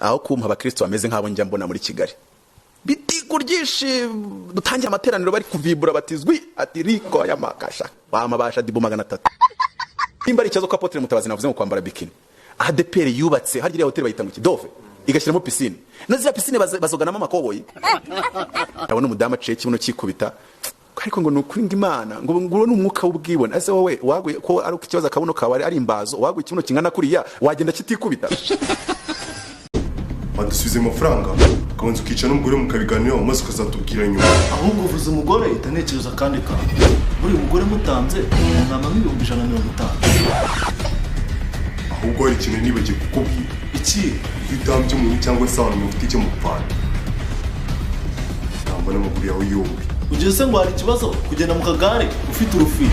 aho kumpa abakristo bameze nk'abo njya mbona muri Kigali bitiku ryinshi dutangira amateraniro bari kuvibura batizwi ati riko ya makasha bamabasha dibo 300 imbari cyazo kwa Apotre Mutabazi navuze ngo kwambara bikini ADPR yubatse harya hotel bayita ngo Kidove igashyiramo piscine nazi ya piscine bazoganamo amakoboyi abona umudama cece kibuno kikubita ariko ngo nukuringa Imana ngo n'umwuka w'ubwibone ase wowe waguye ko ari ikibazo akabuno kawe ari imbazo waguye kibuno kingana kuriya wagenda kitikubita badusubize amafaranga kabanza ukica n'umugore mukabiganiraho maze ukazatubwira nyuma ahubwo uvuze umugore itanekereza kandi ka buri mugore mutanze nama 150 ahubwo hari ikintu nibagiye kukubwira iki utambye umuntu cyangwa se abantu mufite icyo mupfana nambona amaguru yawe yombi ugeze ngo hari ikibazo kugenda mu kagare ufite urufi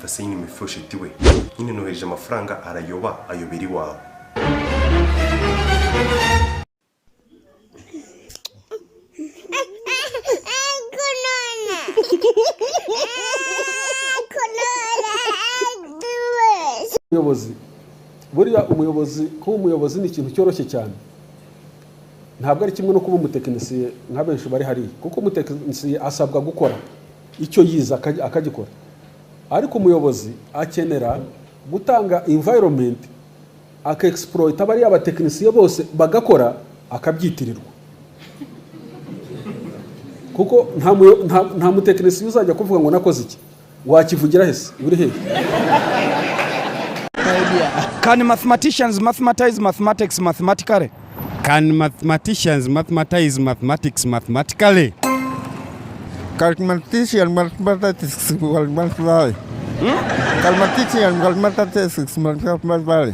Fasini mifoshe tiwe nyine noheje amafaranga arayoba ayobera iwawe umuyobozi buriya umuyobozi kuba umuyobozi ni ikintu cyoroshye cyane ntabwo ari kimwe no kuba umutekinisiye nka benshi bari hari kuko umutekinisiye asabwa gukora icyo yiza akagikora ariko umuyobozi akenera gutanga environment aka-exploit abari abatekinisiye bose bagakora akabyitirirwa kuko nta mutekinisiye uzajya kuvuga ngo nakoze iki wakivugira hese uri hehe Can mathematicians mathematize mathematics mathematically? Can mathematicians mathematize mathematics mathematically? Can mathematicians mathematics mathematically? Can mathematicians mathematics mathematically?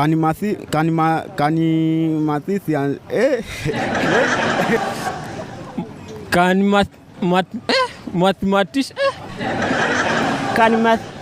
Can mathematicians Can mathematicians can math